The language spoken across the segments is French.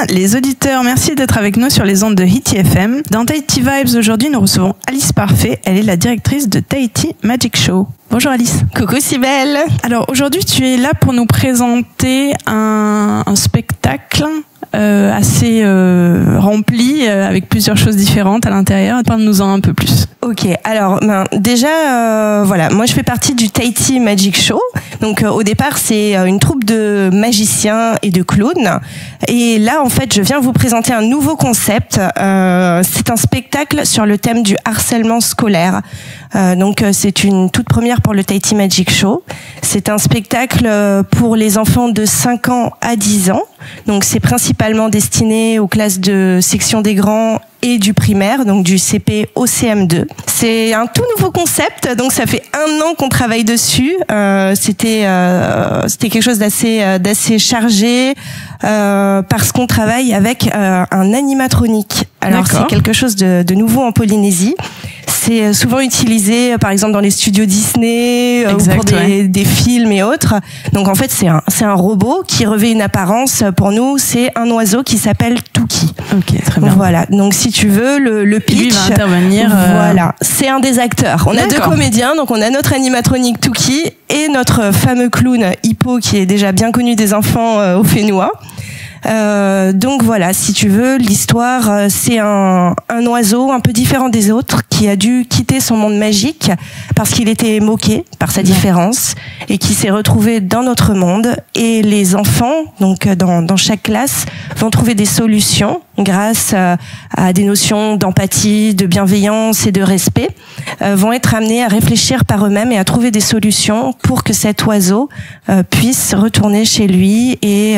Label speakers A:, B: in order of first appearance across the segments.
A: Les auditeurs, merci d'être avec nous sur les ondes de Hitty FM. Dans Tahiti Vibes, aujourd'hui, nous recevons Alice Parfait. Elle est la directrice de Tahiti Magic Show. Bonjour Alice.
B: Coucou Cybèle.
A: Alors aujourd'hui, tu es là pour nous présenter un spectacle assez rempli avec plusieurs choses différentes à l'intérieur. Parle-nous-en un peu plus.
B: Ok, alors déjà, voilà, moi je fais partie du Tahiti Magic Show. Donc au départ, c'est une troupe de magiciens et de clowns. Et là, en fait, je viens vous présenter un nouveau concept. C'est un spectacle sur le thème du harcèlement scolaire. Donc c'est une toute première pour le Tahiti Magic Show. C'est un spectacle pour les enfants de 5 ans à 10 ans. Donc c'est principalement destiné aux classes de section des grands et du primaire, donc du CP au CM2. C'est un tout nouveau concept, donc ça fait 1 an qu'on travaille dessus. C'était quelque chose d'assez chargé parce qu'on travaille avec un animatronique. Alors c'est quelque chose de nouveau en Polynésie. C'est souvent utilisé, par exemple, dans les studios Disney ou pour des films et autres. Donc, en fait, c'est un robot qui revêt une apparence. Pour nous, c'est un oiseau qui s'appelle Tuki.
A: Ok, très bien.
B: Voilà. Donc, si tu veux, le pitch.
A: Lui va intervenir.
B: Voilà. C'est un des acteurs. On a 2 comédiens. Donc, on a notre animatronique Tuki et notre fameux clown Hippo qui est déjà bien connu des enfants au Fénois. Donc voilà, si tu veux, l'histoire, c'est un oiseau un peu différent des autres qui a dû quitter son monde magique parce qu'il était moqué par sa différence et qui s'est retrouvé dans notre monde. Et les enfants, donc dans chaque classe, vont trouver des solutions grâce à des notions d'empathie, de bienveillance et de respect, vont être amenés à réfléchir par eux-mêmes et à trouver des solutions pour que cet oiseau puisse retourner chez lui et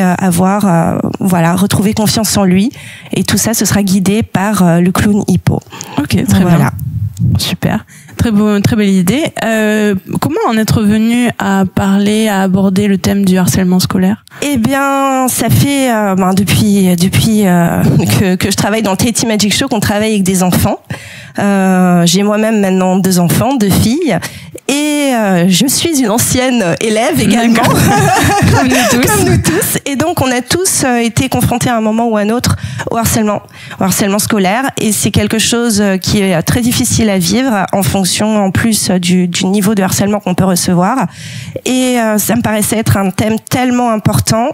B: retrouver confiance en lui. Et tout ça, ce sera guidé par le clown Hippo.
A: Ok, très bien. Super. Très belle idée. Comment en être venu à aborder le thème du harcèlement scolaire?
B: Eh bien, ça fait depuis que je travaille dans le Tahiti Magic Show qu'on travaille avec des enfants. J'ai moi-même maintenant 2 enfants, 2 filles, et je suis une ancienne élève également, comme nous tous. Et donc, on a tous été confrontés à un moment ou à un autre au harcèlement scolaire, et c'est quelque chose qui est très difficile à vivre en fonction en plus du niveau de harcèlement qu'on peut recevoir. Et ça me paraissait être un thème tellement important.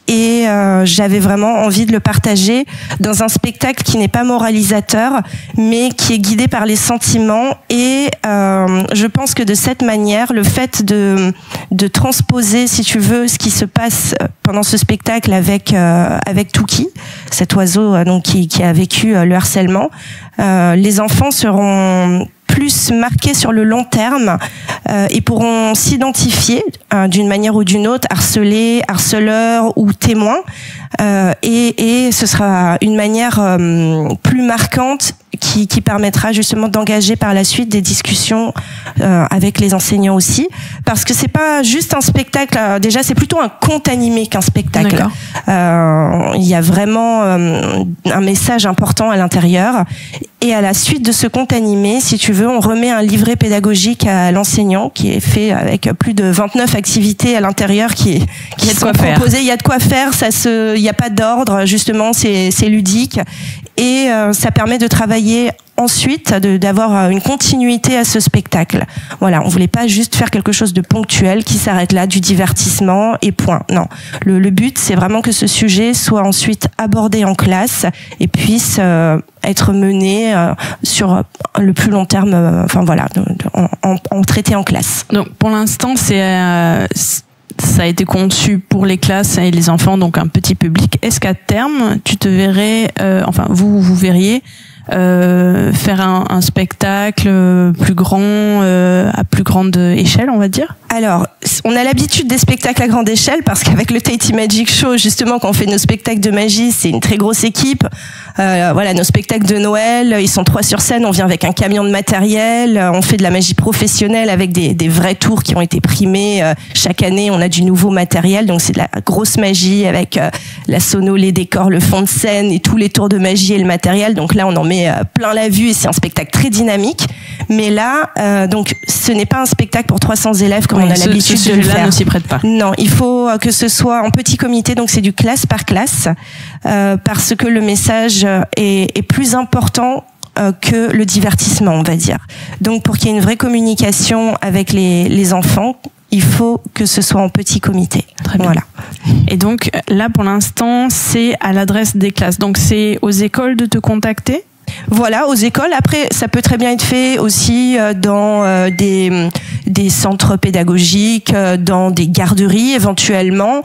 B: Et j'avais vraiment envie de le partager dans un spectacle qui n'est pas moralisateur, mais qui est guidé par les sentiments. Et je pense que de cette manière, le fait de transposer, si tu veux, ce qui se passe pendant ce spectacle avec Tuki, cet oiseau donc qui a vécu le harcèlement, les enfants seront plus marqués sur le long terme et pourront s'identifier d'une manière ou d'une autre, harcelés, harceleurs ou témoins, et ce sera une manière plus marquante qui permettra justement d'engager par la suite des discussions avec les enseignants aussi, parce que c'est pas juste un spectacle, déjà c'est plutôt un conte animé qu'un spectacle. Il y a vraiment un message important à l'intérieur. Et à la suite de ce conte animé, si tu veux, on remet un livret pédagogique à l'enseignant qui est fait avec plus de 29 activités à l'intérieur qui sont proposées. Il y a de quoi faire, il n'y a pas d'ordre, justement, c'est ludique. Et ça permet de travailler ensuite, d'avoir une continuité à ce spectacle. Voilà, on voulait pas juste faire quelque chose de ponctuel qui s'arrête là, du divertissement et point. Non, le but, c'est vraiment que ce sujet soit ensuite abordé en classe et puisse être mené sur le plus long terme, en traité en classe. Donc,
A: pour l'instant, ça a été conçu pour les classes et les enfants, donc un petit public. Est-ce qu'à terme, tu te verrais, vous verriez faire un spectacle plus grand, à plus grande échelle, on va dire?
B: Alors, on a l'habitude des spectacles à grande échelle parce qu'avec le Tahiti Magic Show, justement, quand on fait nos spectacles de magie, c'est une très grosse équipe. Nos spectacles de Noël, ils sont 3 sur scène, on vient avec un camion de matériel, on fait de la magie professionnelle avec des vrais tours qui ont été primés. Chaque année, on a du nouveau matériel, donc c'est de la grosse magie avec la sono, les décors, le fond de scène et tous les tours de magie et le matériel. Donc là, on en met plein la vue et c'est un spectacle très dynamique. Mais là, donc, ce n'est pas un spectacle pour 300 élèves comme on a l'habitude de le faire.
A: Ne s'y prête pas.
B: Non, il faut que ce soit en petit comité, donc c'est du classe par classe, parce que le message est plus important que le divertissement, on va dire. Donc pour qu'il y ait une vraie communication avec les enfants, il faut que ce soit en petit comité.
A: Très bien.
B: Voilà.
A: Et donc là, pour l'instant, c'est à l'adresse des classes. Donc c'est aux écoles de te contacter ?
B: Voilà, aux écoles. Après, ça peut très bien être fait aussi dans des centres pédagogiques, dans des garderies éventuellement.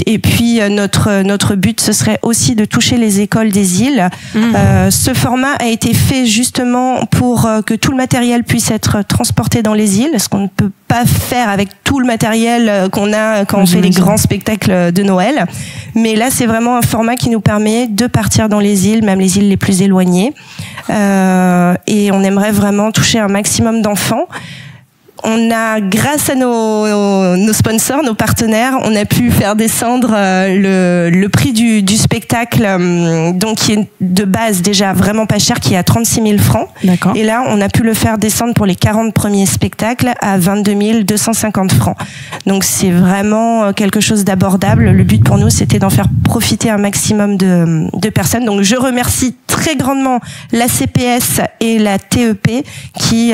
B: Et puis notre but, ce serait aussi de toucher les écoles des îles. Ce format a été fait justement pour que tout le matériel puisse être transporté dans les îles, ce qu'on ne peut pas faire avec tout le matériel qu'on a quand on fait les grands spectacles de Noël. Mais là, c'est vraiment un format qui nous permet de partir dans les îles, même les îles les plus éloignées. Et on aimerait vraiment toucher un maximum d'enfants. On a, grâce à nos sponsors, nos partenaires, on a pu faire descendre le prix du spectacle, donc qui est de base déjà vraiment pas cher, qui est à 36 000 francs.
A: D'accord.
B: Et là, on a pu le faire descendre pour les 40 premiers spectacles à 22 250 francs. Donc c'est vraiment quelque chose d'abordable. Le but pour nous, c'était d'en faire profiter un maximum de personnes. Donc je remercie très grandement la CPS et la TEP qui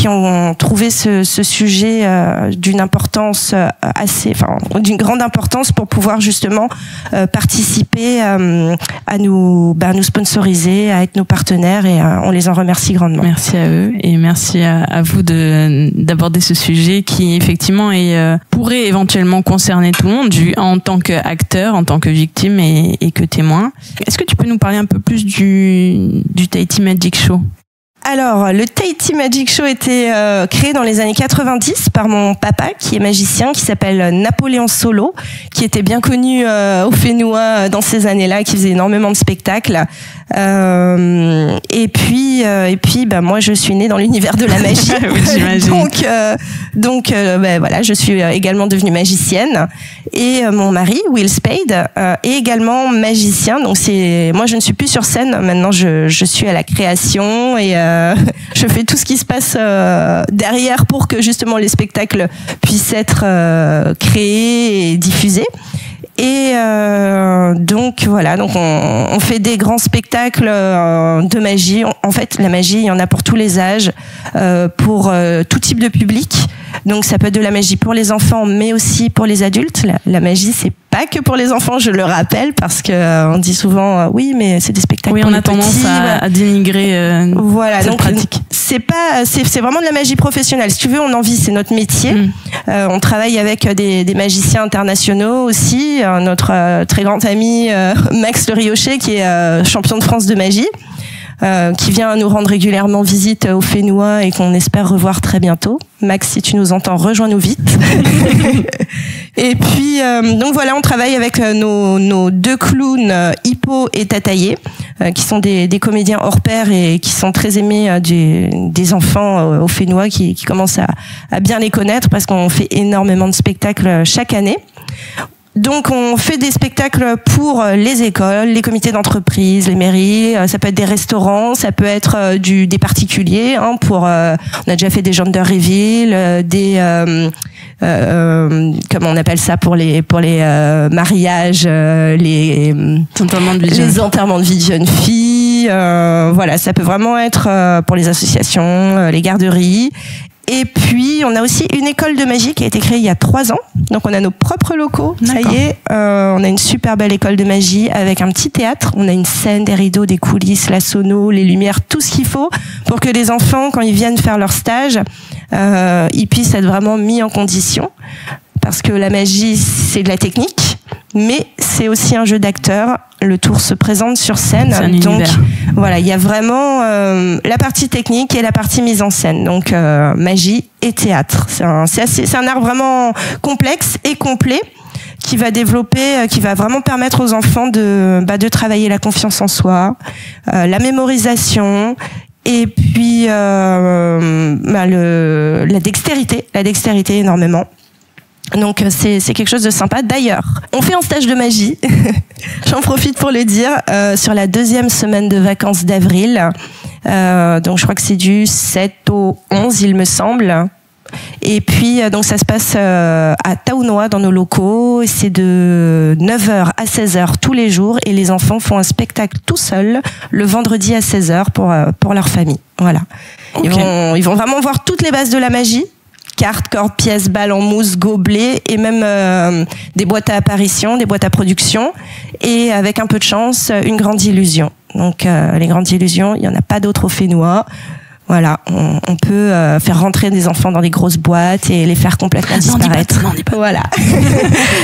B: ont trouvé ce sujet d'une importance d'une grande importance pour pouvoir justement participer à nous sponsoriser, à être nos partenaires, et on les en remercie grandement.
A: Merci à eux et merci à vous d'aborder ce sujet qui effectivement pourrait éventuellement concerner tout le monde en tant qu'acteur, en tant que victime et que témoin. Est-ce que tu peux nous parler un peu plus du Tahiti Magic Show ?
B: Alors, le Tahiti Magic Show était créé dans les années 90 par mon papa, qui est magicien, qui s'appelle Napoléon Solo, qui était bien connu au Fénois dans ces années-là, qui faisait énormément de spectacles. Et puis, moi, je suis née dans l'univers de la magie. donc, voilà, je suis également devenue magicienne. Et mon mari, Will Spade, est également magicien. Donc moi, je ne suis plus sur scène. Maintenant, je suis à la création et je fais tout ce qui se passe derrière pour que justement les spectacles puissent être créés et diffusés. Et donc voilà, donc on fait des grands spectacles de magie. En fait, la magie, il y en a pour tous les âges, pour tout type de public. Donc ça peut être de la magie pour les enfants, mais aussi pour les adultes. La magie, c'est pas que pour les enfants, je le rappelle, parce que on dit souvent oui, mais c'est des spectacles pour les petits. Oui, on a tendance
A: à dénigrer
B: voilà,
A: cette
B: donc
A: pratique.
B: C'est vraiment de la magie professionnelle. Si tu veux, on en vit, c'est notre métier. On travaille avec des magiciens internationaux aussi. Notre très grand ami Max Le Riochet, qui est champion de France de magie, qui vient nous rendre régulièrement visite au Fénois et qu'on espère revoir très bientôt. Max, si tu nous entends, rejoins-nous vite. Et puis, donc voilà, on travaille avec nos deux clowns, Hippo et Tataillé, qui sont des comédiens hors pair et qui sont très aimés des enfants au Fénois, qui commencent à bien les connaître parce qu'on fait énormément de spectacles chaque année. Donc on fait des spectacles pour les écoles, les comités d'entreprise, les mairies, ça peut être des restaurants, ça peut être des particuliers, on a déjà fait des gender reveal, comment on appelle ça pour les mariages, les enterrements de vie de jeunes filles, voilà, ça peut vraiment être pour les associations, les garderies. Et puis, on a aussi une école de magie qui a été créée il y a 3 ans. Donc, on a nos propres locaux.
A: D'accord.
B: Ça y est, on a une super belle école de magie avec un petit théâtre. On a une scène, des rideaux, des coulisses, la sono, les lumières, tout ce qu'il faut pour que les enfants, quand ils viennent faire leur stage, ils puissent être vraiment mis en condition. Parce que la magie, c'est de la technique, mais c'est aussi un jeu d'acteur. Le tour se présente sur scène.
A: C'est un
B: donc
A: univers.
B: voilà, il y a vraiment la partie technique et la partie mise en scène. Donc magie et théâtre. C'est un art vraiment complexe et complet qui va développer, qui va vraiment permettre aux enfants de travailler la confiance en soi, la mémorisation. Et puis la dextérité énormément. Donc c'est quelque chose de sympa. D'ailleurs, on fait un stage de magie. J'en profite pour le dire sur la 2e semaine de vacances d'avril. Donc je crois que c'est du 7 au 11, il me semble. Et puis donc ça se passe à Taounois dans nos locaux. C'est de 9h à 16h tous les jours et les enfants font un spectacle tout seuls le vendredi à 16h pour leur famille. Voilà. Okay. Ils vont vraiment voir toutes les bases de la magie. Cartes, cordes, pièces, balles en mousse, gobelets et même des boîtes à apparition, des boîtes à production et avec un peu de chance, une grande illusion. Donc les grandes illusions, il n'y en a pas d'autres au Fénois. Voilà, on peut faire rentrer des enfants dans des grosses boîtes et les faire complètement disparaître.
A: Non, dis pas.
B: Voilà.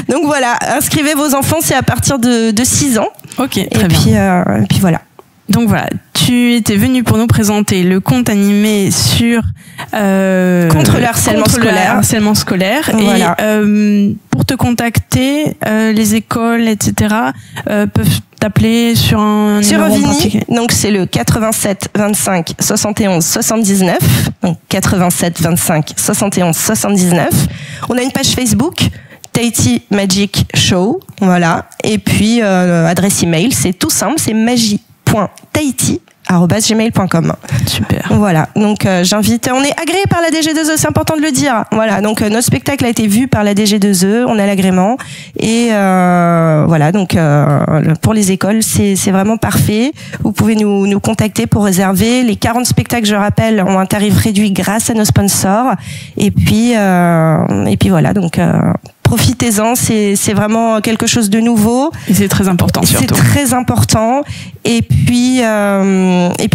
B: Donc voilà, inscrivez vos enfants, c'est à partir de 6 ans.
A: Ok, très bien.
B: Et puis voilà.
A: Donc voilà, tu étais venu pour nous présenter le conte animé sur
B: contre le harcèlement scolaire.
A: Voilà. Et pour te contacter, les écoles, etc. Peuvent t'appeler sur un
B: Vini. Donc c'est le 87 25 71 79. Donc 87 25 71 79. On a une page Facebook. Tahiti Magic Show, voilà. Et puis adresse email, c'est tout simple, c'est magie.tahiti@gmail.com.
A: Super.
B: Voilà. Donc j'invite. On est agréé par la DG2E, c'est important de le dire. Voilà. Donc notre spectacle a été vu par la DG2E, on a l'agrément et voilà. Donc pour les écoles, c'est vraiment parfait. Vous pouvez nous contacter pour réserver. Les 40 spectacles, je rappelle, ont un tarif réduit grâce à nos sponsors. Et puis voilà. Donc profitez-en, c'est vraiment quelque chose de nouveau.
A: Et c'est très important surtout.
B: C'est très important. Et puis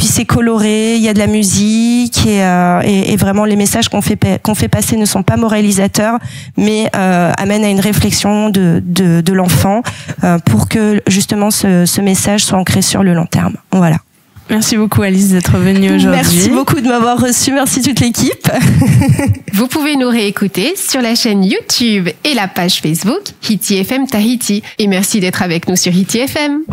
B: c'est coloré, il y a de la musique et vraiment les messages qu'on fait passer ne sont pas moralisateurs, mais amènent à une réflexion de l'enfant pour que justement ce message soit ancré sur le long terme. Voilà.
A: Merci beaucoup Alice d'être venue aujourd'hui.
B: Merci beaucoup de m'avoir reçue. Merci toute l'équipe.
C: Vous pouvez nous réécouter sur la chaîne YouTube et la page Facebook Hiti FM Tahiti. Et merci d'être avec nous sur Hiti FM.